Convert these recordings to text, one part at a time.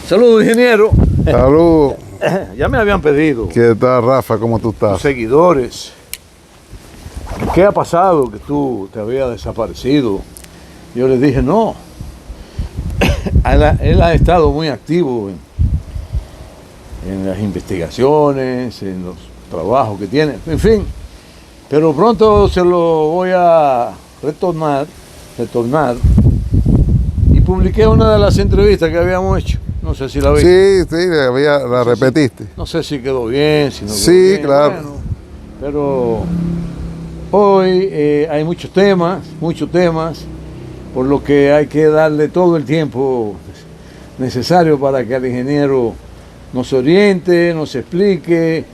Saludos, ingeniero. Saludos. Ya me habían pedido ¿Qué tal, Rafa? ¿Cómo tú tus estás? seguidores. ¿Qué ha pasado que tú te habías desaparecido? Yo les dije, no. Él ha estado muy activo en las investigaciones, en los trabajos que tiene, en fin. Pero pronto se lo voy a retornar. Y publiqué una de las entrevistas que habíamos hecho. No sé si la viste. Sí, la repetiste. No sé si quedó bien, si no quedó Sí, bien, claro. bueno, pero hoy hay muchos temas, por lo que hay que darle todo el tiempo necesario para que el ingeniero nos oriente, nos explique,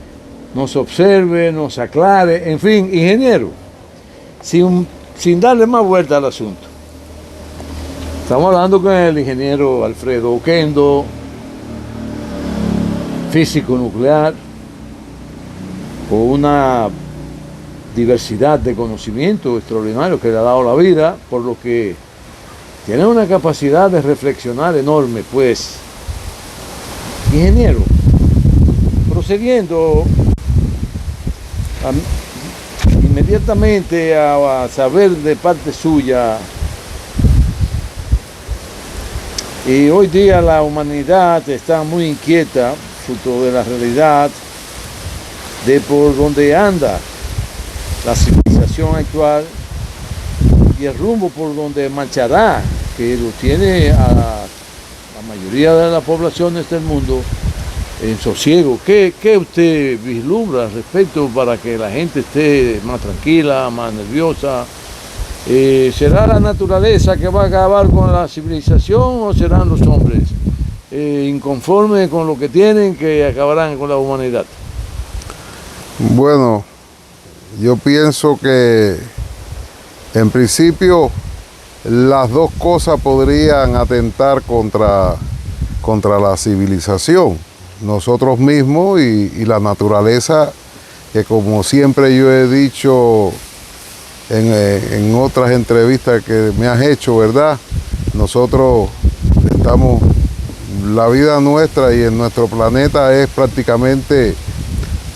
nos observe, nos aclare, en fin, ingeniero, sin darle más vuelta al asunto. Estamos hablando con el ingeniero Alfredo Oquendo, físico nuclear, con una diversidad de conocimientos extraordinarios que le ha dado la vida, por lo que tiene una capacidad de reflexionar enorme, pues. Ingeniero, procediendo inmediatamente a saber de parte suya, y hoy día la humanidad está muy inquieta, fruto de la realidad de por donde anda la civilización actual y el rumbo por donde marchará, que lo tiene a la mayoría de las poblaciones del mundo en sosiego. ¿Qué usted vislumbra al respecto para que la gente esté más tranquila, más nerviosa? ¿Será la naturaleza que va a acabar con la civilización o serán los hombres inconformes con lo que tienen que acabarán con la humanidad? Bueno, yo pienso que en principio las dos cosas podrían atentar contra la civilización, nosotros mismos y la naturaleza, que como siempre yo he dicho en otras entrevistas que me has hecho, ¿verdad? Nosotros estamos, la vida nuestra y en nuestro planeta es prácticamente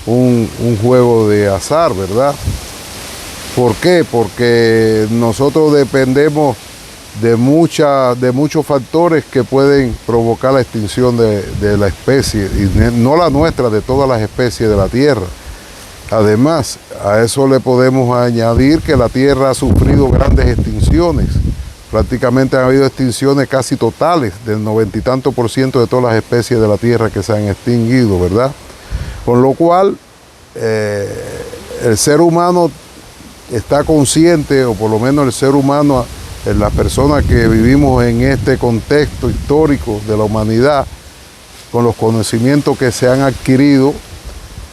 un juego de azar, ¿verdad? ¿Por qué? Porque nosotros dependemos de muchos factores que pueden provocar la extinción de la especie, y no la nuestra, de todas las especies de la Tierra. Además, a eso le podemos añadir que la Tierra ha sufrido grandes extinciones. Prácticamente han habido extinciones casi totales, del 90 y tanto % de todas las especies de la Tierra que se han extinguido, ¿verdad? Con lo cual, el ser humano está consciente, o por lo menos el ser humano, las personas que vivimos en este contexto histórico de la humanidad, con los conocimientos que se han adquirido,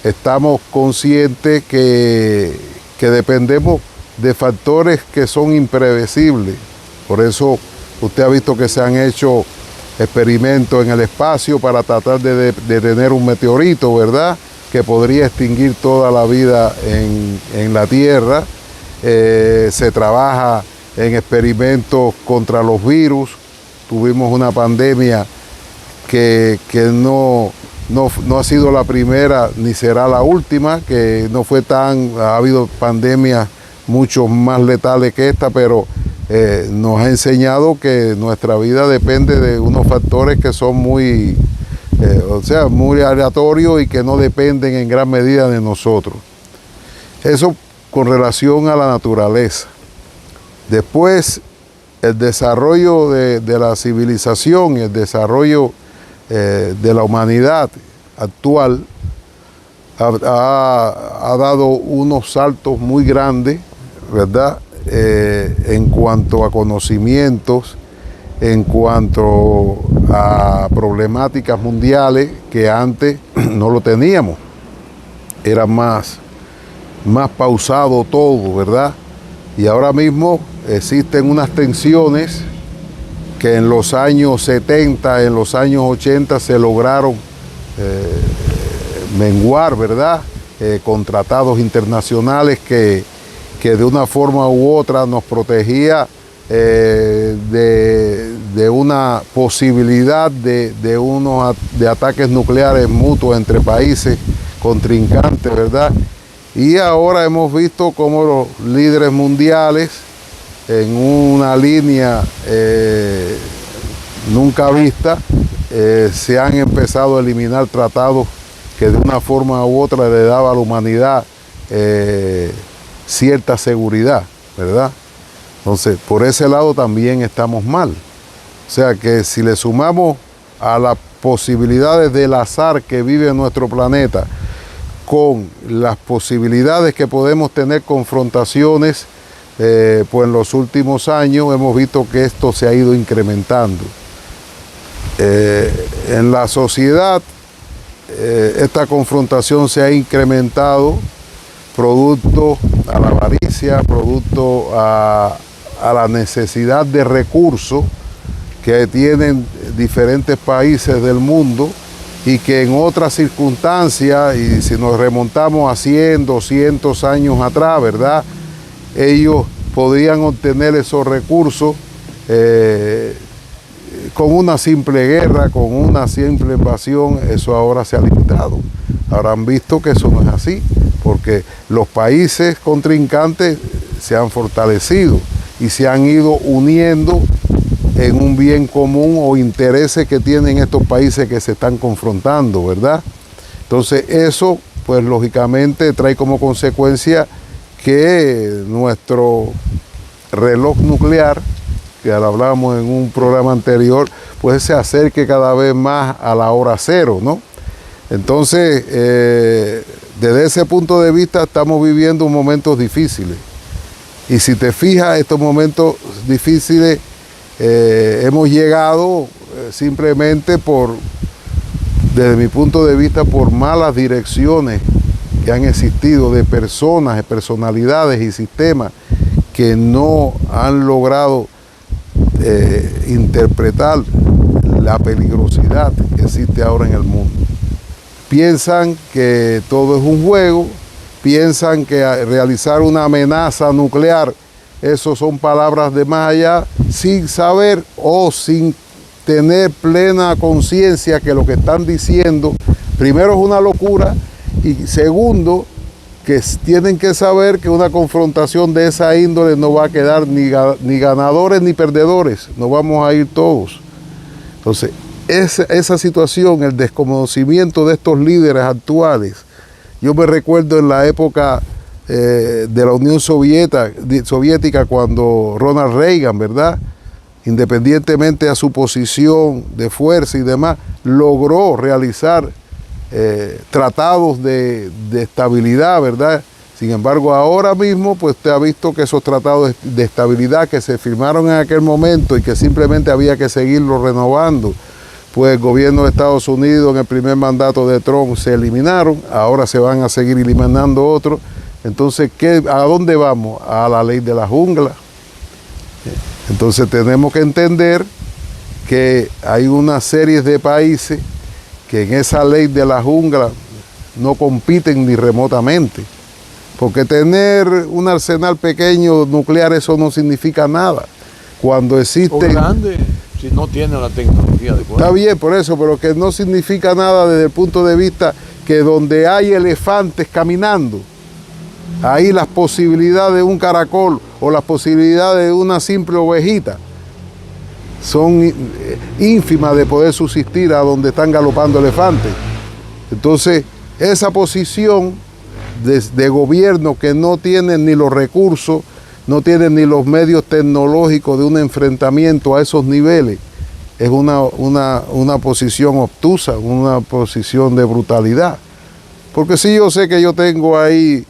estamos conscientes que dependemos de factores que son imprevisibles. Por eso usted ha visto que se han hecho experimentos en el espacio para tratar de detener un meteorito, ¿verdad?, que podría extinguir toda la vida en la Tierra. Se trabaja en experimentos contra los virus. Tuvimos una pandemia que no ha sido la primera ni será la última, que no fue ha habido pandemias mucho más letales que esta, pero nos ha enseñado que nuestra vida depende de unos factores que son muy aleatorios y que no dependen en gran medida de nosotros. Eso con relación a la naturaleza. Después, el desarrollo de la civilización y el desarrollo de la humanidad actual ha dado unos saltos muy grandes, ¿verdad?, en cuanto a conocimientos, en cuanto a problemáticas mundiales que antes no lo teníamos. Era más pausado todo, ¿verdad? Y ahora mismo existen unas tensiones que en los años 70, en los años 80 se lograron menguar, ¿verdad? Con tratados internacionales que de una forma u otra nos protegía de una posibilidad de ataques nucleares mutuos entre países contrincantes, ¿verdad? Y ahora hemos visto cómo los líderes mundiales, en una línea nunca vista, se han empezado a eliminar tratados que de una forma u otra le daba a la humanidad cierta seguridad, ¿verdad? Entonces, por ese lado también estamos mal. O sea que si le sumamos a las posibilidades del azar que vive en nuestro planeta, con las posibilidades que podemos tener confrontaciones, pues en los últimos años hemos visto que esto se ha ido incrementando. En la sociedad, esta confrontación se ha incrementado producto a la avaricia, producto a la necesidad de recursos que tienen diferentes países del mundo y que en otras circunstancias, y si nos remontamos a 100, 200 años atrás, ¿verdad?, ellos podrían obtener esos recursos con una simple guerra, con una simple invasión. Eso ahora se ha limitado. Ahora han visto que eso no es así, porque los países contrincantes se han fortalecido y se han ido uniendo en un bien común o intereses que tienen estos países que se están confrontando, ¿verdad? Entonces eso, pues lógicamente trae como consecuencia que nuestro reloj nuclear, que ya lo hablábamos en un programa anterior, pues se acerque cada vez más a la hora cero, ¿no? Entonces, desde ese punto de vista estamos viviendo momentos difíciles. Y si te fijas, estos momentos difíciles hemos llegado simplemente desde mi punto de vista, por malas direcciones que han existido de personas, de personalidades y sistemas que no han logrado interpretar la peligrosidad que existe ahora en el mundo. Piensan que todo es un juego, piensan que realizar una amenaza nuclear, eso son palabras de más allá, sin saber o sin tener plena conciencia que lo que están diciendo, primero es una locura, y segundo, que tienen que saber que una confrontación de esa índole no va a quedar ni ganadores ni perdedores, nos vamos a ir todos. Entonces, esa situación, el desconocimiento de estos líderes actuales, yo me recuerdo en la época de la Unión Soviética, cuando Ronald Reagan, ¿verdad?, independientemente a su posición de fuerza y demás, logró realizar tratados de estabilidad, ¿verdad? Sin embargo, ahora mismo, pues usted ha visto que esos tratados de estabilidad que se firmaron en aquel momento y que simplemente había que seguirlos renovando, pues el gobierno de Estados Unidos en el primer mandato de Trump se eliminaron, ahora se van a seguir eliminando otros. Entonces, ¿a dónde vamos? A la ley de la jungla. Entonces tenemos que entender que hay una serie de países que en esa ley de la jungla no compiten ni remotamente. Porque tener un arsenal pequeño nuclear, eso no significa nada. Cuando existe... O grande, si no tiene la tecnología adecuada. Está bien, por eso, pero que no significa nada desde el punto de vista que donde hay elefantes caminando, ahí las posibilidades de un caracol o las posibilidades de una simple ovejita son ínfimas de poder subsistir a donde están galopando elefantes. Entonces, esa posición de gobierno que no tienen ni los recursos, no tienen ni los medios tecnológicos de un enfrentamiento a esos niveles, es una posición obtusa, una posición de brutalidad. Porque si yo sé que yo tengo ahí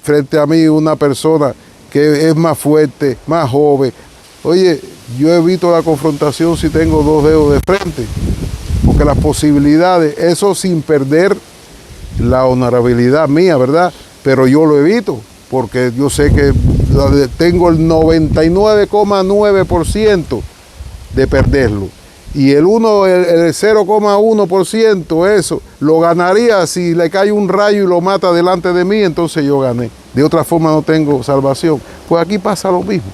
frente a mí una persona que es más fuerte, más joven, oye, yo evito la confrontación si tengo dos dedos de frente, porque las posibilidades, eso sin perder la honorabilidad mía, ¿verdad? Pero yo lo evito, porque yo sé que tengo el 99,9% de perderlo. Y el 0,1%, eso, lo ganaría si le cae un rayo y lo mata delante de mí, entonces yo gané. De otra forma no tengo salvación. Pues aquí pasa lo mismo.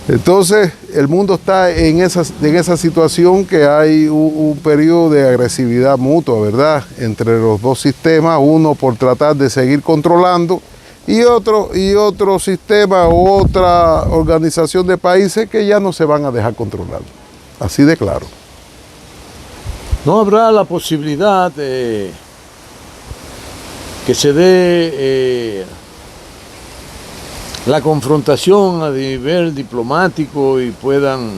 Entonces, el mundo está en esa situación que hay un periodo de agresividad mutua, ¿verdad?, entre los dos sistemas, uno por tratar de seguir controlando y otro sistema u otra organización de países que ya no se van a dejar controlar. Así de claro. ¿No habrá la posibilidad de que se dé la confrontación a nivel diplomático y puedan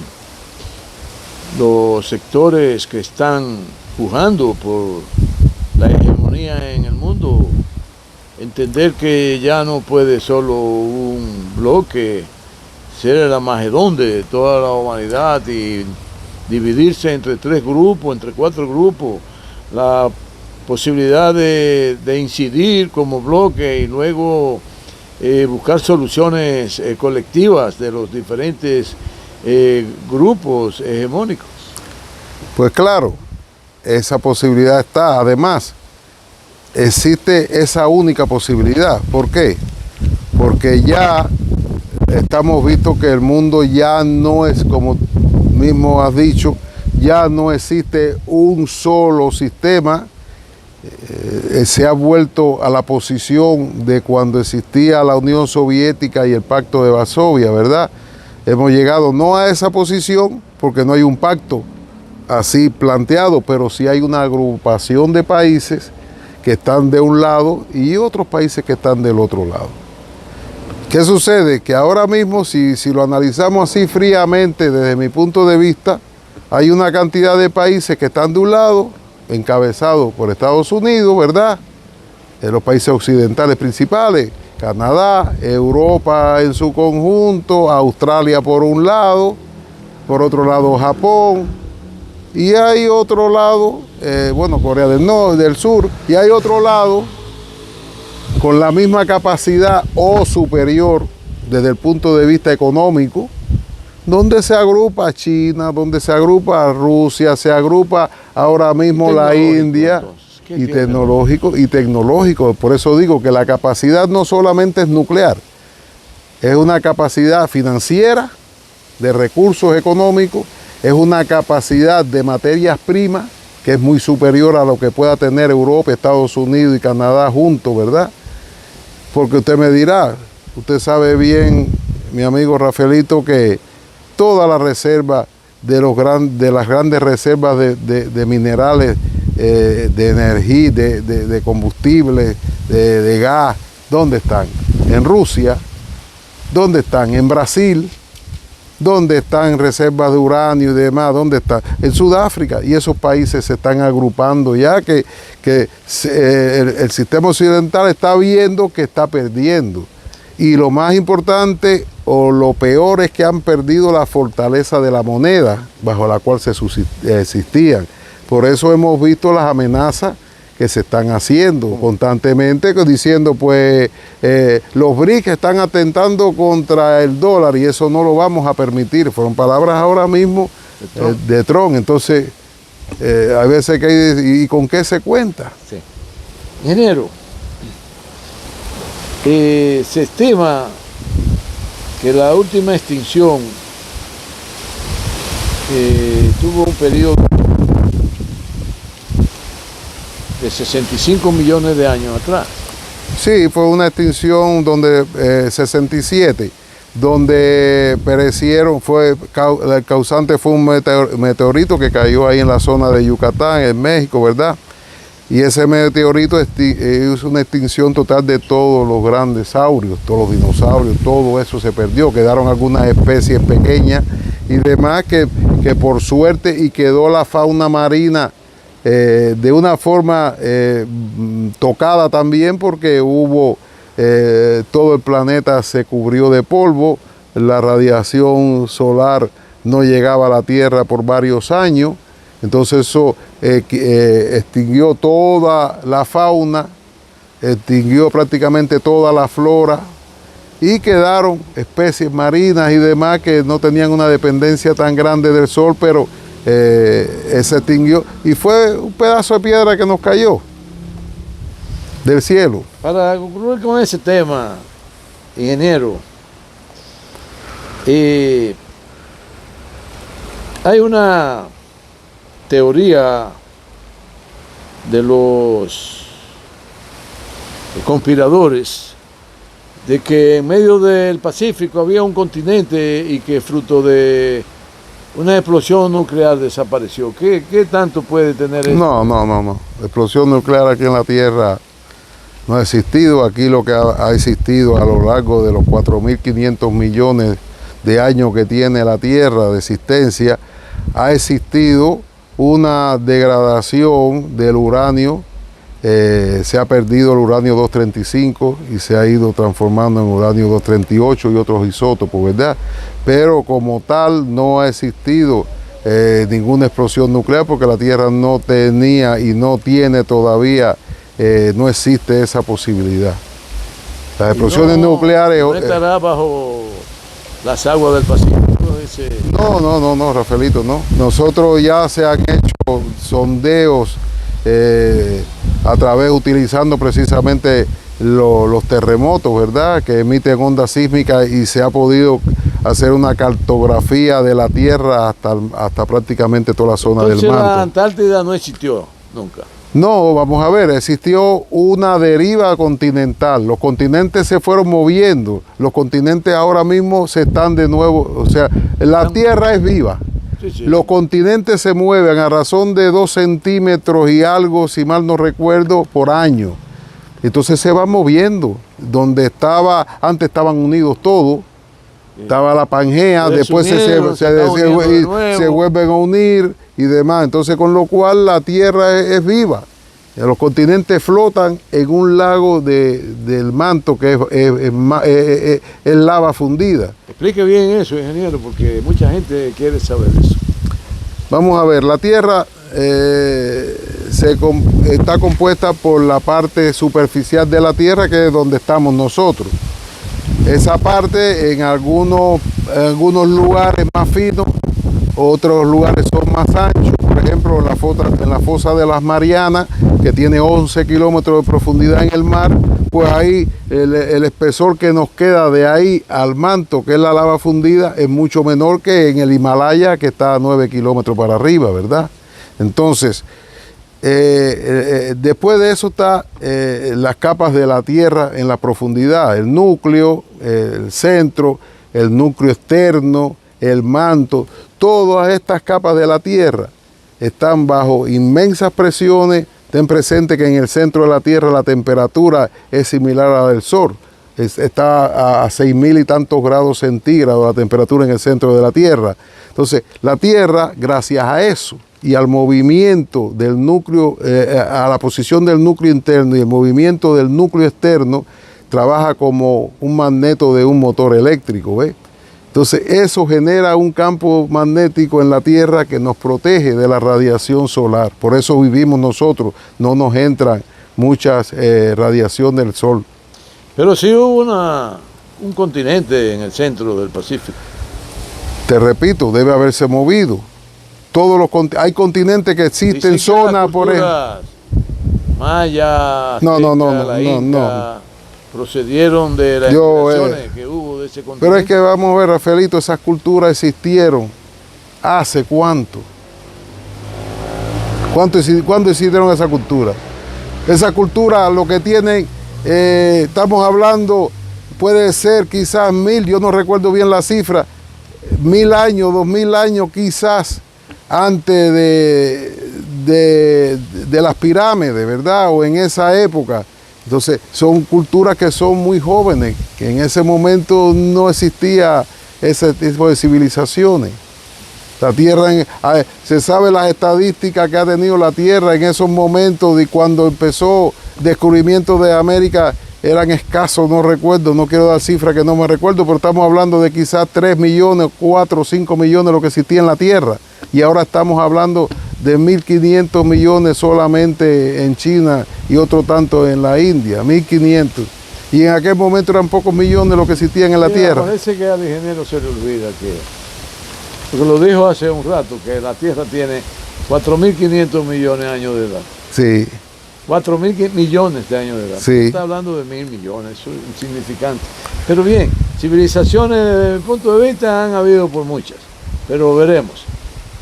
los sectores que están pujando por la hegemonía en el mundo entender que ya no puede solo un bloque ser el armagedón de toda la humanidad y dividirse entre 3 grupos, entre 4 grupos, la posibilidad de incidir como bloque y luego buscar soluciones colectivas de los diferentes grupos hegemónicos? Pues claro, esa posibilidad está. Además, existe esa única posibilidad. ¿Por qué? Porque ya estamos visto que el mundo ya no es, como mismo has dicho, ya no existe un solo sistema. Se ha vuelto a la posición de cuando existía la Unión Soviética y el Pacto de Varsovia, ¿verdad? Hemos llegado no a esa posición porque no hay un pacto así planteado, pero sí hay una agrupación de países que están de un lado y otros países que están del otro lado. ¿Qué sucede? Que ahora mismo, si lo analizamos así fríamente desde mi punto de vista, hay una cantidad de países que están de un lado, encabezados por Estados Unidos, ¿verdad?, los países occidentales principales, Canadá, Europa en su conjunto, Australia por un lado, por otro lado Japón, y hay otro lado, Corea del Norte, del Sur, y hay otro lado con la misma capacidad o superior desde el punto de vista económico, donde se agrupa China, donde se agrupa Rusia, se agrupa ahora mismo la India, y tecnológico. Por eso digo que la capacidad no solamente es nuclear, es una capacidad financiera, de recursos económicos, es una capacidad de materias primas que es muy superior a lo que pueda tener Europa, Estados Unidos y Canadá juntos, ¿verdad? Porque usted me dirá, usted sabe bien, mi amigo Rafaelito, que toda la reserva de las grandes reservas de minerales, de energía, de combustible, de gas, ¿dónde están? En Rusia. ¿Dónde están? En Brasil. ¿Dónde están reservas de uranio y demás? ¿Dónde están? En Sudáfrica. Y esos países se están agrupando ya que el sistema occidental está viendo que está perdiendo. Y lo más importante o lo peor es que han perdido la fortaleza de la moneda bajo la cual se existían. Por eso hemos visto las amenazas que se están haciendo constantemente, diciendo pues los BRICS están atentando contra el dólar y eso no lo vamos a permitir. Fueron palabras ahora mismo de Trump. Entonces, hay veces que hay, ¿y con qué se cuenta? Sí. Ingeniero, se estima que la última extinción tuvo un periodo de 65 millones de años atrás. Sí, fue una extinción donde 67, donde perecieron, el causante fue un meteorito que cayó ahí en la zona de Yucatán, en México, ¿verdad? Y ese meteorito hizo una extinción total de todos los grandes saurios, todos los dinosaurios, todo eso se perdió. Quedaron algunas especies pequeñas y demás que por suerte, y quedó la fauna marina de una forma tocada también, porque todo el planeta se cubrió de polvo, la radiación solar no llegaba a la Tierra por varios años, entonces eso extinguió toda la fauna, extinguió prácticamente toda la flora y quedaron especies marinas y demás que no tenían una dependencia tan grande del sol, pero se extinguió y fue un pedazo de piedra que nos cayó del cielo. Para concluir con ese tema, ingeniero, Hay una teoría de los conspiradores de que en medio del Pacífico había un continente y que fruto de una explosión nuclear desapareció. ¿Qué tanto puede tener eso? No. Explosión nuclear aquí en la Tierra no ha existido. Aquí lo que ha existido a lo largo de los 4.500 millones de años que tiene la Tierra de existencia, ha existido una degradación del uranio. Se ha perdido el uranio 235 y se ha ido transformando en uranio 238 y otros isótopos, ¿verdad? Pero como tal no ha existido ninguna explosión nuclear porque la Tierra no tenía y no tiene todavía, no existe esa posibilidad. Las explosiones nucleares... ¿No estará bajo las aguas del Pacífico? No, Rafaelito, no. Nosotros ya se han hecho sondeos a través, utilizando precisamente los terremotos, ¿verdad?, que emiten ondas sísmicas, y se ha podido hacer una cartografía de la Tierra hasta prácticamente toda la zona del manto. La Antártida no existió nunca. No, vamos a ver, existió una deriva continental, los continentes se fueron moviendo, los continentes ahora mismo se están de nuevo, o sea, la Tierra es viva. Sí. Los continentes se mueven a razón de 2 centímetros y algo, si mal no recuerdo, por año. Entonces se van moviendo. Donde antes estaban unidos todos, estaba la Pangea, después se vuelven a unir y demás. Entonces, con lo cual la Tierra es viva. Los continentes flotan en un lago del manto que es lava fundida. Explique bien eso, ingeniero, porque mucha gente quiere saber eso. Vamos a ver, la Tierra está compuesta por la parte superficial de la Tierra, que es donde estamos nosotros. Esa parte en algunos lugares más finos, otros lugares son más anchos. Por ejemplo, en la fosa de las Marianas, que tiene 11 kilómetros de profundidad en el mar, pues ahí el espesor que nos queda de ahí al manto, que es la lava fundida, es mucho menor que en el Himalaya, que está a 9 kilómetros para arriba, ¿verdad? Entonces, después de eso está las capas de la Tierra en la profundidad, el núcleo, el centro, el núcleo externo, el manto. Todas estas capas de la Tierra están bajo inmensas presiones. Ten presente que en el centro de la Tierra la temperatura es similar a la del Sol. Está a 6.000 y tantos grados centígrados la temperatura en el centro de la Tierra. Entonces, la Tierra, gracias a eso y al movimiento del núcleo, a la posición del núcleo interno y el movimiento del núcleo externo, trabaja como un magneto de un motor eléctrico, ¿ves? Entonces, eso genera un campo magnético en la Tierra que nos protege de la radiación solar. Por eso vivimos nosotros, no nos entran muchas radiación del Sol. Pero sí hubo un continente en el centro del Pacífico. Te repito, debe haberse movido. Hay continentes que existen, zonas, por ejemplo. Mayas, no. Procedieron de las migraciones que hubo de ese continente. Pero es que vamos a ver, Rafaelito, esas culturas existieron ¿hace cuánto? ¿Cuándo existieron esas culturas? Esa cultura lo que tienen, estamos hablando, puede ser quizás 1000, yo no recuerdo bien la cifra, 1000 años, 2000 años quizás antes de las pirámides, ¿verdad? O en esa época. Entonces, son culturas que son muy jóvenes, que en ese momento no existía ese tipo de civilizaciones. La Tierra, se sabe las estadísticas que ha tenido la Tierra en esos momentos de cuando empezó el descubrimiento de América, eran escasos, no recuerdo, no quiero dar cifras que no me recuerdo, pero estamos hablando de quizás 3 millones, 4 o 5 millones lo que existía en la Tierra. Y ahora estamos hablando de 1.500 millones solamente en China y otro tanto en la India, 1.500. Y en aquel momento eran pocos millones lo que existían en la Tierra. Parece que al ingeniero se le olvida porque lo dijo hace un rato, que la Tierra tiene 4.500 millones de años de edad. Sí. 4.000 millones de años de edad. Sí. Está hablando de 1.000 millones, eso es insignificante. Pero bien, Civilizaciones, desde mi punto de vista, han habido por muchas, pero veremos.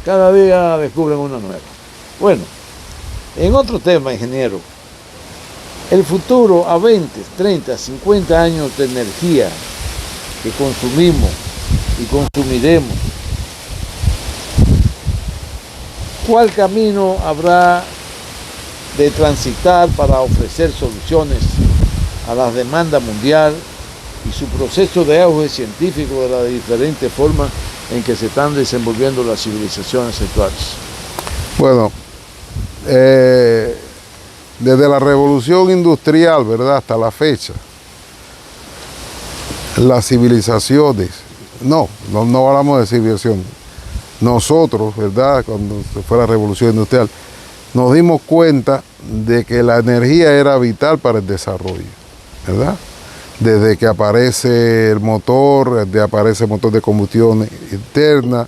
Cada día descubren una nueva. Bueno, en otro tema, ingeniero, el futuro a 20, 30, 50 años de energía que consumimos y consumiremos, ¿cuál camino habrá de transitar para ofrecer soluciones a la demanda mundial y su proceso de auge científico de las diferentes formas en que se están desenvolviendo las civilizaciones actuales? Bueno, desde la revolución industrial, ¿verdad?, hasta la fecha, las civilizaciones, no hablamos de civilización, nosotros, ¿verdad?, cuando se fue la revolución industrial, nos dimos cuenta de que la energía era vital para el desarrollo, ¿verdad? Desde que aparece el motor de combustión interna,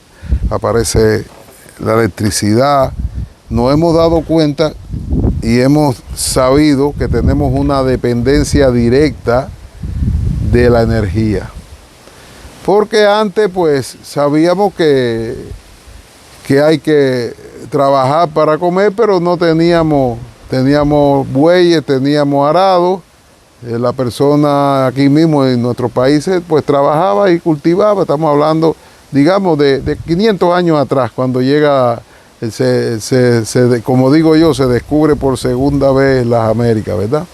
aparece la electricidad, nos hemos dado cuenta y hemos sabido que tenemos una dependencia directa de la energía. Porque antes pues sabíamos que hay que trabajar para comer, pero no teníamos bueyes, teníamos arados. La persona aquí mismo en nuestros países pues trabajaba y cultivaba. Estamos hablando, digamos, de 500 años atrás, cuando llega, como digo yo, se descubre por segunda vez las Américas, ¿verdad?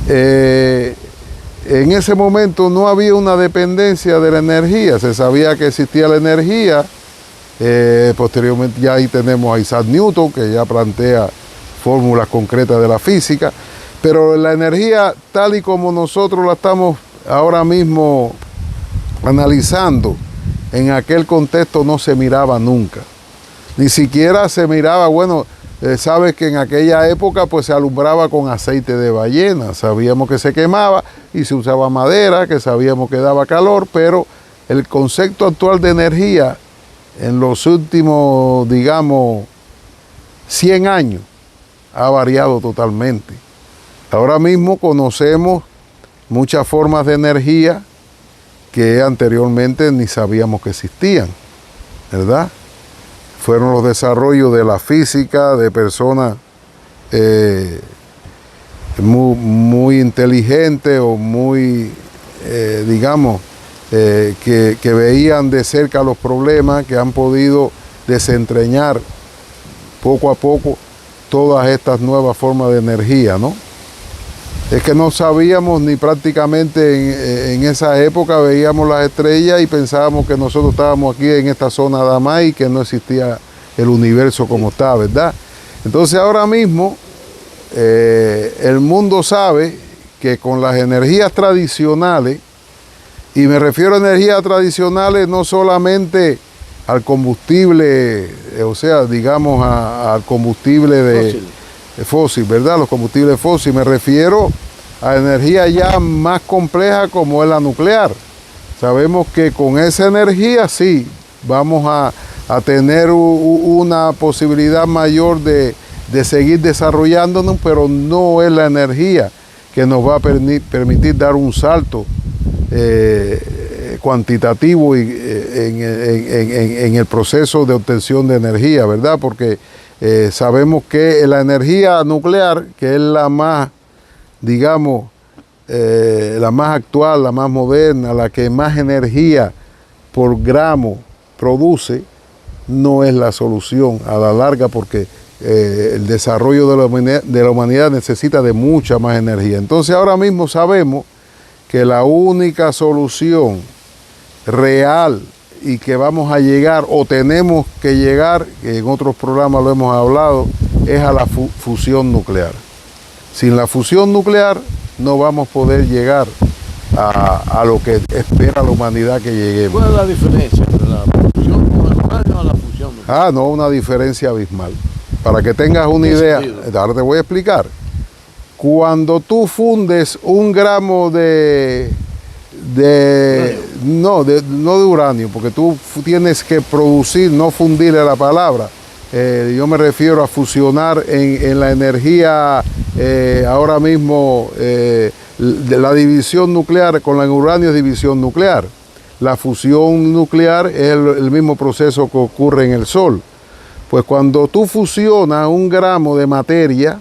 En ese momento no había una dependencia de la energía, se sabía que existía la energía. Posteriormente ya ahí tenemos a Isaac Newton, que ya plantea fórmulas concretas de la física, pero la energía tal y como nosotros la estamos ahora mismo analizando, en aquel contexto no se miraba nunca. Ni siquiera se miraba, bueno, sabes que en aquella época pues se alumbraba con aceite de ballena, sabíamos que se quemaba y se usaba madera, que sabíamos que daba calor, pero el concepto actual de energía en los últimos, digamos, 100 años ha variado totalmente. Ahora mismo conocemos muchas formas de energía que anteriormente ni sabíamos que existían, ¿verdad? Fueron los desarrollos de la física, de personas muy inteligentes o muy, digamos, que veían de cerca los problemas, que han podido desentrañar poco a poco todas estas nuevas formas de energía, ¿no? Es que no sabíamos ni prácticamente en esa época veíamos las estrellas y pensábamos que nosotros estábamos aquí en esta zona de Amay y que no existía el universo como está, ¿verdad? Entonces ahora mismo el mundo sabe que con las energías tradicionales, y me refiero a energías tradicionales no solamente al combustible, o sea, digamos al combustible fósil, ¿verdad? Los combustibles fósiles, me refiero a energía ya más compleja como es la nuclear. Sabemos que con esa energía sí vamos a tener una posibilidad mayor de seguir desarrollándonos, pero no es la energía que nos va a permitir dar un salto cuantitativo en el proceso de obtención de energía, ¿verdad? Porque sabemos que la energía nuclear, que es la más, digamos, la más actual, la más moderna, la que más energía por gramo produce, no es la solución a la larga, porque el desarrollo de la humanidad necesita de mucha más energía. Entonces ahora mismo sabemos que la única solución real y que vamos a llegar o tenemos que llegar, que en otros programas lo hemos hablado, es a la fusión nuclear. Sin la fusión nuclear no vamos a poder llegar a lo que espera la humanidad que lleguemos. ¿Cuál es la diferencia entre la fusión con el uranio o la fusión nuclear? No, una diferencia abismal. Para que tengas una idea, ahora te voy a explicar. Cuando tú fundes un gramo no de uranio, porque tú tienes que producir, no fundir la palabra, yo me refiero a fusionar en la energía ahora mismo, de la división nuclear, con el uranio es división nuclear. La fusión nuclear es el mismo proceso que ocurre en el Sol. Pues cuando tú fusionas 1 gramo de materia,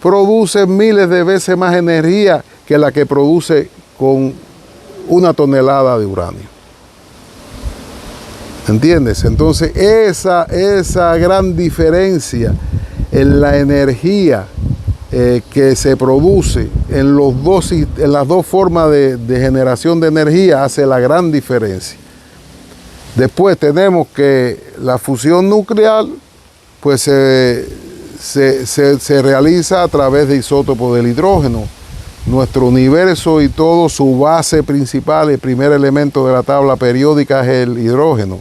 produce miles de veces más energía que la que produce con 1 tonelada de uranio. ¿Entiendes? Entonces esa gran diferencia en la energía que se produce en las dos formas de generación de energía hace la gran diferencia. Después tenemos que la fusión nuclear pues se realiza a través de isótopos del hidrógeno. Nuestro universo y todo, su base principal, el primer elemento de la tabla periódica es el hidrógeno,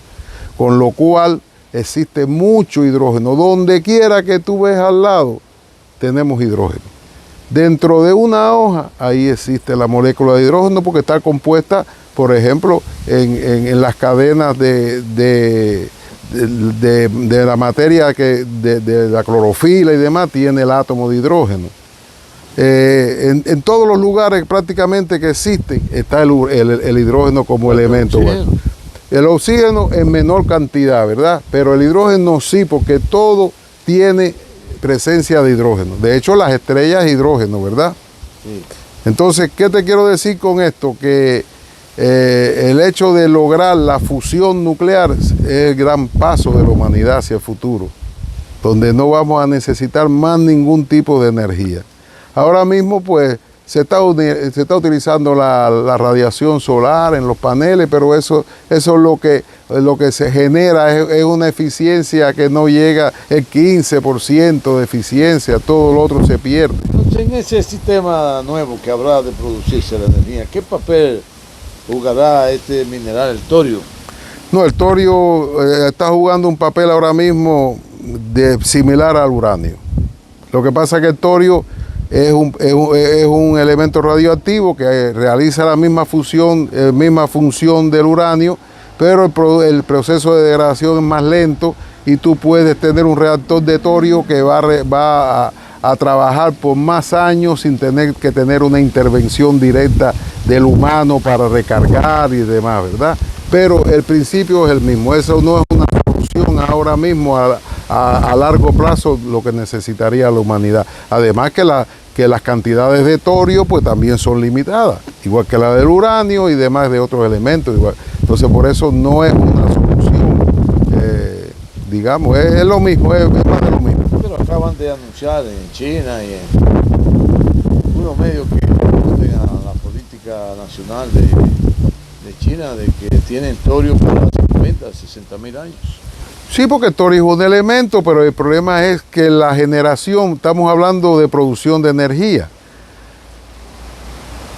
con lo cual existe mucho hidrógeno. Donde quiera que tú ves al lado, tenemos hidrógeno. Dentro de una hoja, ahí existe la molécula de hidrógeno porque está compuesta, por ejemplo, en las cadenas de la materia, de la clorofila y demás, tiene el átomo de hidrógeno. En todos los lugares prácticamente que existen está el hidrógeno como elemento. El oxígeno en menor cantidad, ¿verdad? Pero el hidrógeno sí, porque todo tiene presencia de hidrógeno. De hecho, las estrellas es hidrógeno, ¿verdad? Sí. Entonces, ¿qué te quiero decir con esto? Que el hecho de lograr la fusión nuclear es el gran paso de la humanidad hacia el futuro, donde no vamos a necesitar más ningún tipo de energía. Ahora mismo, pues, se está utilizando la radiación solar en los paneles, pero eso es lo que se genera es una eficiencia que no llega el 15% de eficiencia, todo lo otro se pierde. Entonces, en ese sistema nuevo que habrá de producirse la energía, ¿qué papel jugará este mineral, el torio? No, el torio está jugando un papel ahora mismo similar al uranio. Lo que pasa es que el torio es un elemento radioactivo que realiza la misma función del uranio, pero el proceso de degradación es más lento y tú puedes tener un reactor de torio que va a trabajar por más años sin tener que tener una intervención directa del humano para recargar y demás, ¿verdad? Pero el principio es el mismo. Eso no es una solución ahora mismo a largo plazo lo que necesitaría la humanidad. Además que las cantidades de torio pues también son limitadas, igual que la del uranio y demás de otros elementos. Igual. Entonces por eso no es una solución, digamos, es lo mismo, es más de lo mismo. Pero acaban de anunciar en China y en algunos medios que responden a la política nacional de China de que tienen torio para 50, 60 mil años. Sí, porque el torio es un elemento, pero el problema es que la generación, estamos hablando de producción de energía.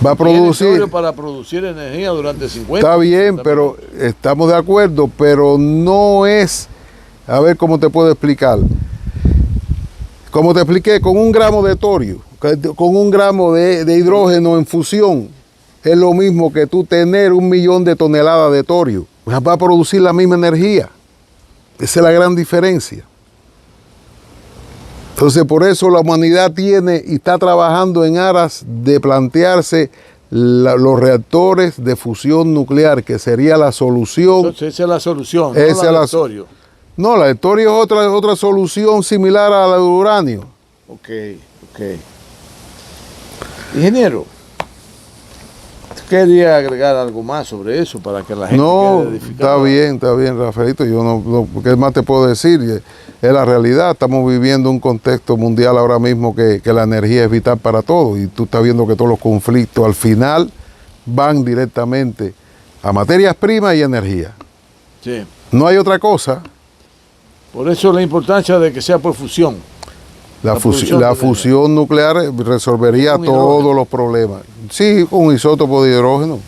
Va a producir... torio para producir energía durante 50. Está bien, pero estamos de acuerdo, pero no es... A ver cómo te puedo explicar. Como te expliqué, con 1 gramo de torio, con 1 gramo de hidrógeno en fusión, es lo mismo que tú tener 1 millón de toneladas de torio. Va a producir la misma energía. Esa es la gran diferencia. Entonces, por eso la humanidad tiene y está trabajando en aras de plantearse los reactores de fusión nuclear, que sería la solución. Entonces, esa es la solución, esa no la del torio. No, la del torio es otra solución similar a la del uranio. Ok. Ingeniero, quería agregar algo más sobre eso para que la gente quede edificada. Está bien, Rafaelito. Yo no, ¿qué más te puedo decir? Es la realidad. Estamos viviendo un contexto mundial ahora mismo que la energía es vital para todos. Y tú estás viendo que todos los conflictos al final van directamente a materias primas y energía. Sí. No hay otra cosa. Por eso la importancia de que sea por fusión. La fusión nuclear resolvería todos los problemas. Sí, con un isótopo de hidrógeno.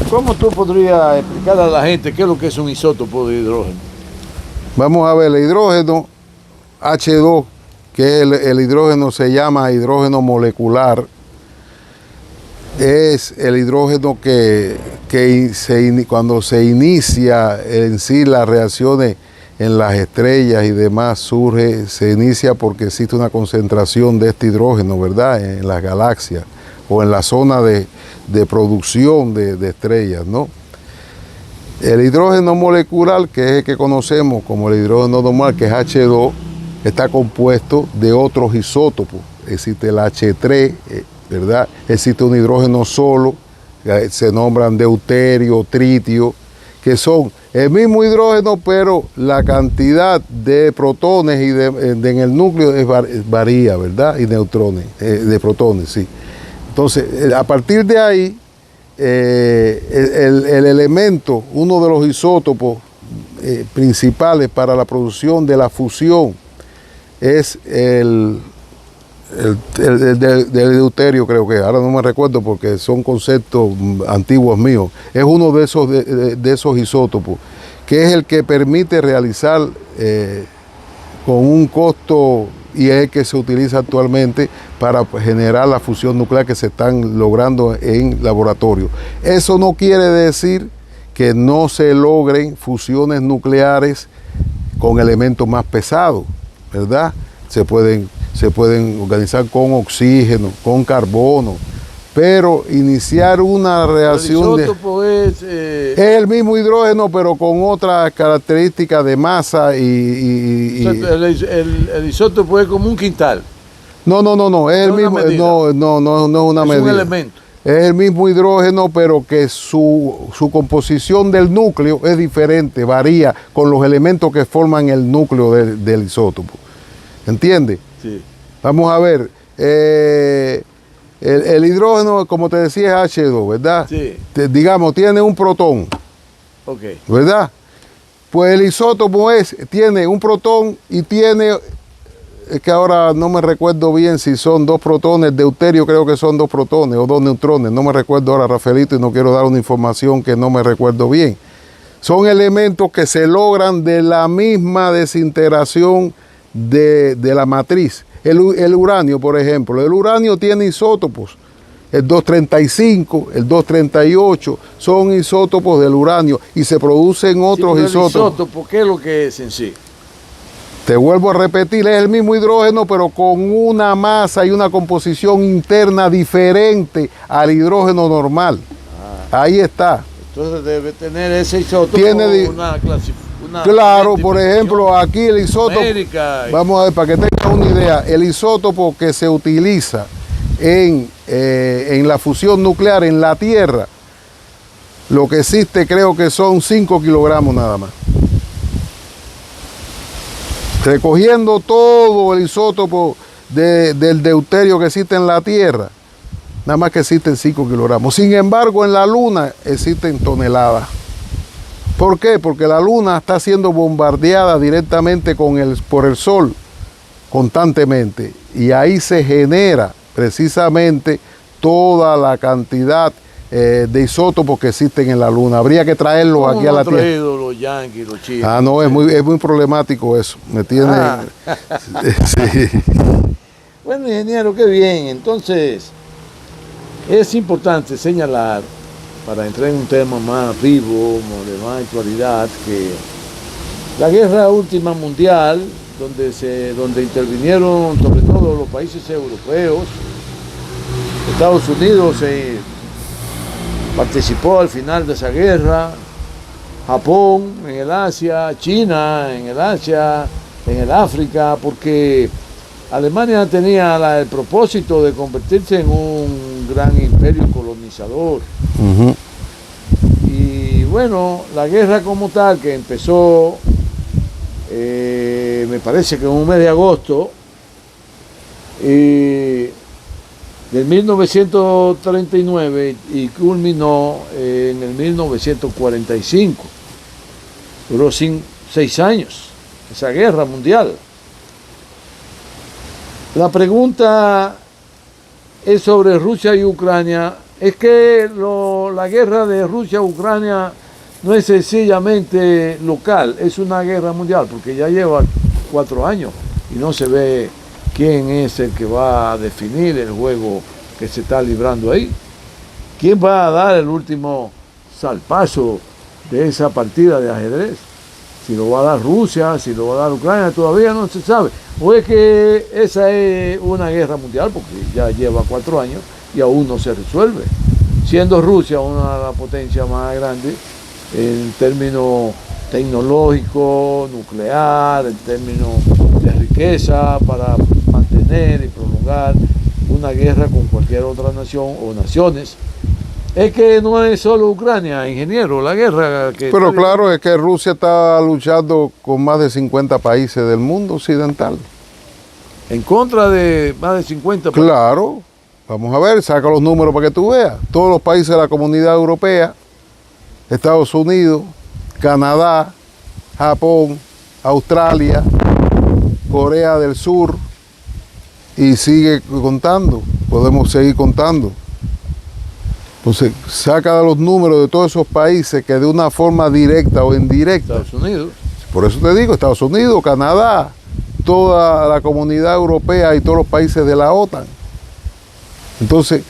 ¿Cómo tú podrías explicar a la gente qué es lo que es un isótopo de hidrógeno? Vamos a ver, el hidrógeno H2, que el hidrógeno se llama hidrógeno molecular, es el hidrógeno que cuando se inicia en sí las reacciones en las estrellas y demás se inicia porque existe una concentración de este hidrógeno, ¿verdad?, en las galaxias o en la zona de producción de estrellas, ¿no? El hidrógeno molecular, que es el que conocemos como el hidrógeno normal, que es H2, está compuesto de otros isótopos. Existe el H3, ¿verdad? Existe un hidrógeno solo, se nombran deuterio, tritio, que son el mismo hidrógeno, pero la cantidad de protones y en el núcleo varía, ¿verdad? Y neutrones, de protones, sí. Entonces, a partir de ahí, el elemento, uno de los isótopos principales para la producción de la fusión es el del deuterio, creo que, ahora no me recuerdo porque son conceptos antiguos míos, es uno de esos isótopos, que es el que permite realizar con un costo, y es el que se utiliza actualmente para generar la fusión nuclear que se están logrando en laboratorio. Eso no quiere decir que no se logren fusiones nucleares con elementos más pesados, ¿verdad? Se pueden organizar con oxígeno, con carbono, pero iniciar una reacción el isótopo es el mismo hidrógeno, pero con otras características de masa el isótopo es como un quintal. No, es el mismo, no es una medida. Es un elemento. Es el mismo hidrógeno, pero que su composición del núcleo es diferente, varía con los elementos que forman el núcleo del isótopo. ¿Entiendes? Sí. Vamos a ver. El hidrógeno, como te decía, es H2, ¿verdad? Sí. Digamos, tiene un protón. Ok. ¿Verdad? Pues el isótopo tiene un protón y tiene, es que ahora no me recuerdo bien si son 2 protones, deuterio creo que son 2 protones o 2 neutrones, no me recuerdo ahora, Rafaelito, y no quiero dar una información que no me recuerdo bien. Son elementos que se logran de la misma desintegración de la matriz. El uranio, por ejemplo, el uranio tiene isótopos, el 235, el 238, son isótopos del uranio y se producen otros isótopos. ¿El isótopo qué es lo que es en sí? Te vuelvo a repetir, es el mismo hidrógeno, pero con una masa y una composición interna diferente al hidrógeno normal. Ahí está. Entonces debe tener ese isótopo una clasificación. Claro, por ejemplo, aquí el isótopo, vamos a ver, para que tengan una idea, el isótopo que se utiliza en la fusión nuclear en la Tierra, lo que existe creo que son 5 kilogramos nada más. Recogiendo todo el isótopo del deuterio que existe en la Tierra, nada más que existen 5 kilogramos. Sin embargo, en la Luna existen toneladas. ¿Por qué? Porque la Luna está siendo bombardeada directamente por el Sol constantemente y ahí se genera precisamente toda la cantidad de isótopos que existen en la Luna. Habría que traerlos aquí a la Tierra. Los yanquis, los chinos. Ah, no, es muy problemático eso. Me tiene... Sí. Bueno, ingeniero, qué bien. Entonces, es importante señalar, para entrar en un tema más vivo, de más actualidad, que la guerra última mundial, donde intervinieron sobre todo los países europeos, Estados Unidos participó al final de esa guerra, Japón en el Asia, China en el Asia, en el África, porque Alemania tenía el propósito de convertirse en un gran imperio colonizador. Y bueno, la guerra como tal, que empezó, me parece que en un mes de agosto, del 1939 y culminó en el 1945. Duró 6 años esa guerra mundial. La pregunta es sobre Rusia y Ucrania. Es que la guerra de Rusia-Ucrania no es sencillamente local, es una guerra mundial, porque ya lleva 4 años y no se ve quién es el que va a definir el juego que se está librando ahí. ¿Quién va a dar el último salpazo de esa partida de ajedrez? Si lo va a dar Rusia, si lo va a dar Ucrania, todavía no se sabe. O es que esa es una guerra mundial, porque ya lleva 4 años y aún no se resuelve. Siendo Rusia una de las potencias más grandes en términos tecnológicos, nuclear, en términos de riqueza, para mantener y prolongar una guerra con cualquier otra nación o naciones. Es que no es solo Ucrania, ingeniero, la guerra que... Pero claro, es que Rusia está luchando con más de 50 países del mundo occidental. En contra de más de 50 países. Claro, vamos a ver, saca los números para que tú veas. Todos los países de la Comunidad Europea, Estados Unidos, Canadá, Japón, Australia, Corea del Sur, y sigue contando, podemos seguir contando. Entonces, saca los números de todos esos países que de una forma directa o indirecta. Estados Unidos. Por eso te digo, Estados Unidos, Canadá, toda la Comunidad Europea y todos los países de la OTAN. Entonces,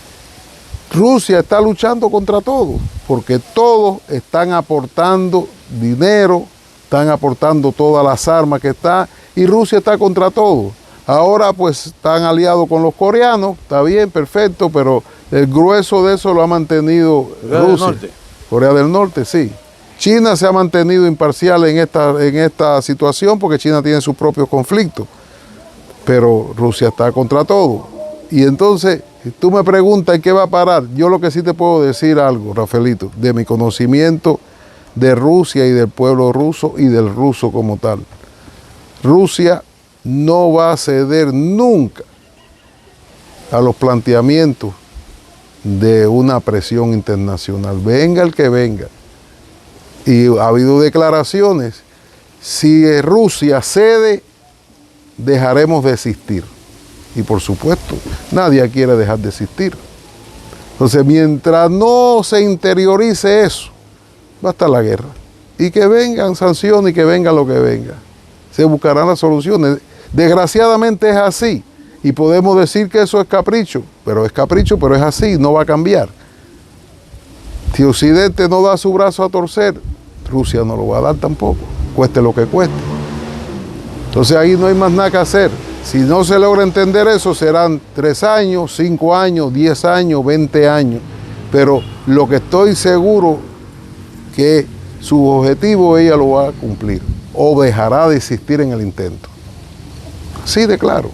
Rusia está luchando contra todos, porque todos están aportando dinero, están aportando todas las armas que están, y Rusia está contra todo. Ahora pues están aliados con los coreanos, está bien, perfecto, pero el grueso de eso lo ha mantenido Corea Rusia. del Norte. Corea del Norte, sí. China se ha mantenido imparcial en esta situación porque China tiene sus propios conflictos, pero Rusia está contra todo. Y entonces, si tú me preguntas en qué va a parar, yo lo que sí te puedo decir algo, Rafaelito, de mi conocimiento de Rusia y del pueblo ruso y del ruso como tal. Rusia no va a ceder nunca a los planteamientos de una presión internacional, venga el que venga. Y ha habido declaraciones, si Rusia cede, dejaremos de existir. Y por supuesto, nadie quiere dejar de existir. Entonces, mientras no se interiorice eso, va a estar la guerra. Y que vengan sanciones y que venga lo que venga. Se buscarán las soluciones. Desgraciadamente es así. Y podemos decir que eso es capricho, pero es así, no va a cambiar. Si Occidente no da su brazo a torcer, Rusia no lo va a dar tampoco, cueste lo que cueste. Entonces ahí no hay más nada que hacer. Si no se logra entender eso, serán 3 años, 5 años, 10 años, 20 años. Pero lo que estoy seguro que su objetivo ella lo va a cumplir o dejará de existir en el intento. Así de claro.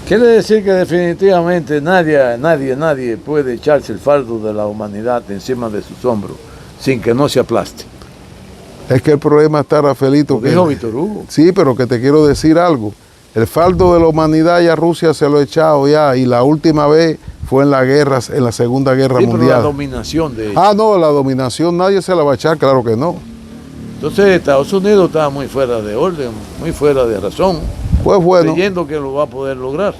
Quiere decir que definitivamente nadie puede echarse el fardo de la humanidad encima de sus hombros sin que no se aplaste. Es que el problema está, Rafaelito, Dijo Víctor Hugo. Sí, pero que te quiero decir algo. El fardo de la humanidad ya Rusia se lo ha echado ya, y la última vez fue en la Segunda Guerra Mundial. Pero la dominación de ellos. Ah, no, la dominación nadie se la va a echar, claro que no. Entonces Estados Unidos está muy fuera de orden, muy fuera de razón. Pues bueno. Creyendo que lo va a poder lograr.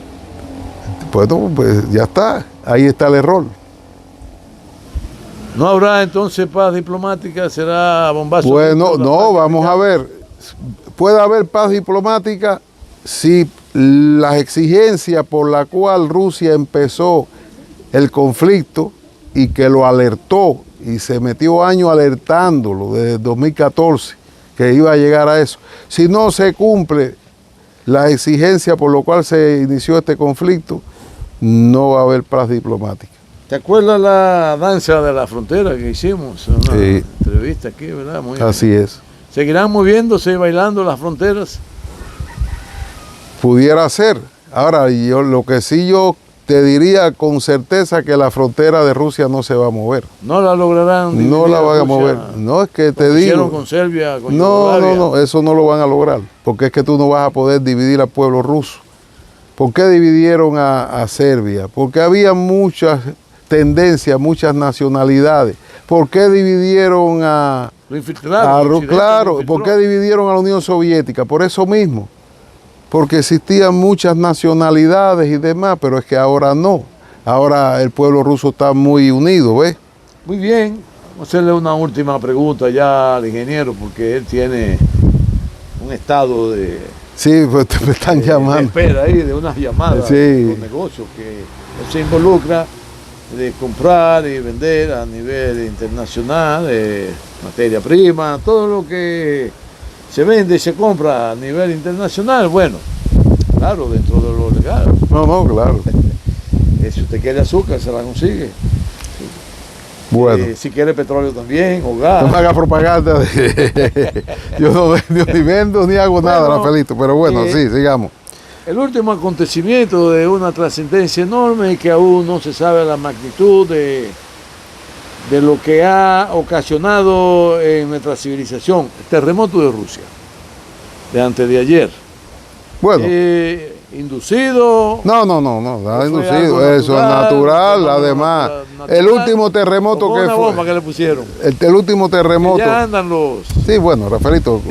Bueno, pues ya está, ahí está el error. ¿No habrá entonces paz diplomática? ¿Será bombazo? Bueno, no, vamos a ver. Puede haber paz diplomática si las exigencias por la cual Rusia empezó el conflicto y que lo alertó y se metió años alertándolo desde 2014 que iba a llegar a eso. Si no se cumple la exigencia por la cual se inició este conflicto, no va a haber paz diplomática. ¿Te acuerdas la danza de la frontera que hicimos? Una entrevista aquí, ¿verdad? Muy así bien. es. ¿Seguirán moviéndose y bailando las fronteras? Pudiera ser. Ahora, lo que sí yo te diría con certeza que la frontera de Rusia no se va a mover. No la lograrán. No la van a mover. No, es que te digo. Hicieron con Serbia, con no, eso no lo van a lograr. Porque es que tú no vas a poder dividir al pueblo ruso. ¿Por qué dividieron a Serbia? Porque había muchas tendencias, muchas nacionalidades. ¿Por qué dividieron a... Lo infiltraron. Claro, ¿por qué dividieron a la Unión Soviética? Por eso mismo. Porque existían muchas nacionalidades y demás, pero es que ahora no. Ahora el pueblo ruso está muy unido, ¿ves? Muy bien. Vamos a hacerle una última pregunta ya al ingeniero, porque él tiene un estado de... Sí, pues me están llamando. Espera ahí de unas llamadas de los negocios que él se involucra de comprar y vender a nivel internacional materia prima, todo lo que se vende y se compra a nivel internacional, bueno, claro, dentro de lo legal. No, claro. Si usted quiere azúcar, se la consigue. Bueno. Si quiere petróleo también, o gas. No me haga propaganda. Yo no ni vendo ni hago nada, Rafaelito. Pero bueno, sí, sigamos. El último acontecimiento de una trascendencia enorme y que aún no se sabe la magnitud de lo que ha ocasionado en nuestra civilización, el terremoto de Rusia, de antes de ayer. Bueno. Inducido. No, nada inducido. Eso es natural. Además, el último terremoto que una fue. bomba que le pusieron. El último terremoto. Ya andan los. Sí, bueno, Rafaelito,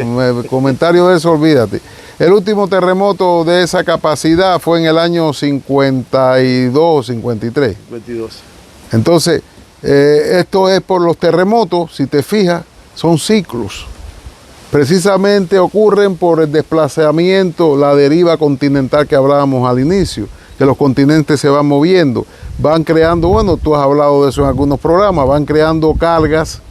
comentario de eso, olvídate. El último terremoto de esa capacidad fue en el año 52, 53. 52. Entonces, esto es por los terremotos, si te fijas, son ciclos. Precisamente ocurren por el desplazamiento, la deriva continental que hablábamos al inicio, que los continentes se van moviendo, van creando, bueno, tú has hablado de eso en algunos programas, van creando cargas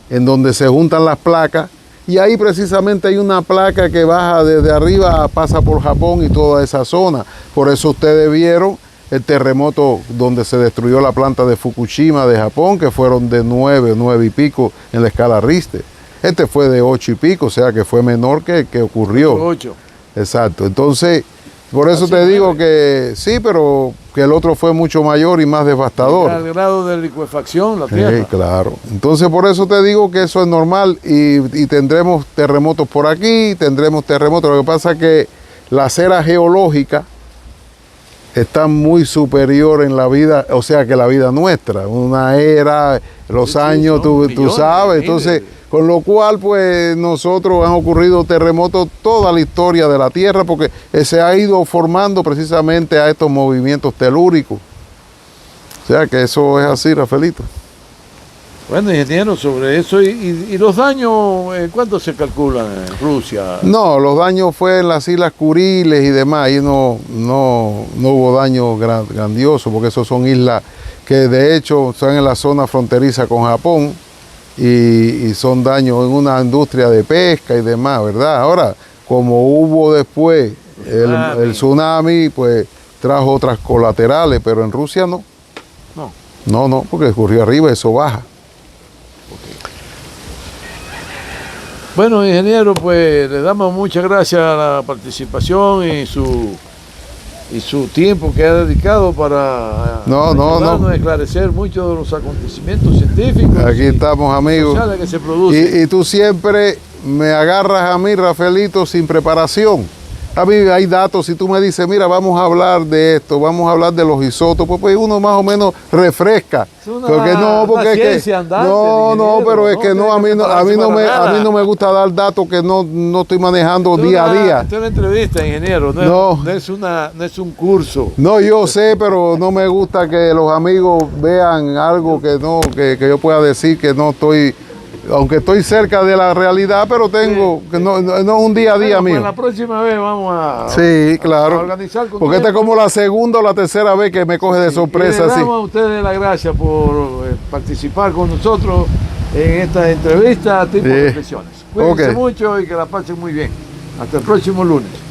en donde se juntan las placas, y ahí precisamente hay una placa que baja desde arriba, pasa por Japón y toda esa zona. Por eso ustedes vieron el terremoto donde se destruyó la planta de Fukushima de Japón, que fueron de 9 y pico en la escala Richter. Este fue de 8 y pico, o sea que fue menor que ocurrió. 8. Exacto. Entonces, por eso te digo que sí, pero que el otro fue mucho mayor y más devastador. Al grado de licuefacción, la tierra. Sí, claro. Entonces, por eso te digo que eso es normal y tendremos terremotos por aquí, tendremos terremotos. Lo que pasa es que las eras geológicas están muy superior en la vida, o sea, que la vida nuestra. Una era, los años, tú sabes, entonces... Con lo cual, pues, nosotros han ocurrido terremotos toda la historia de la Tierra porque se ha ido formando precisamente a estos movimientos telúricos. O sea que eso es así, Rafaelito. Bueno, ingeniero, sobre eso, ¿y los daños, cuánto se calculan en Rusia? No, los daños fue en las Islas Kuriles y demás, ahí no hubo daño grandioso porque esos son islas que de hecho están en la zona fronteriza con Japón. Y son daños en una industria de pesca y demás, ¿verdad? Ahora, como hubo después el tsunami, pues trajo otras colaterales, pero en Rusia no. No, porque ocurrió arriba, eso baja. Okay. Bueno, ingeniero, pues le damos muchas gracias a la participación y su tiempo que ha dedicado para ayudarnos a esclarecer muchos de los acontecimientos científicos. Aquí estamos, amigos. Sociales que se producen. Y tú siempre me agarras a mí, Rafaelito, sin preparación. A mí hay datos, si tú me dices, mira, vamos a hablar de esto, vamos a hablar de los isótopos, pues uno más o menos refresca. Porque es que a mí no me gusta dar datos que no estoy manejando día a día. Esto es una entrevista, ingeniero, no es un curso. No, yo sé, pero no me gusta que los amigos vean algo que yo pueda decir que no estoy, aunque estoy cerca de la realidad, pero tengo, que no es un día a día mío. Pues la próxima vez vamos a organizar con porque esta es como la segunda o la tercera vez que me coge de sorpresa. Le damos a ustedes las gracias por participar con nosotros en esta entrevista tipo de reflexiones. Cuídense mucho y que la pasen muy bien. Hasta el próximo lunes.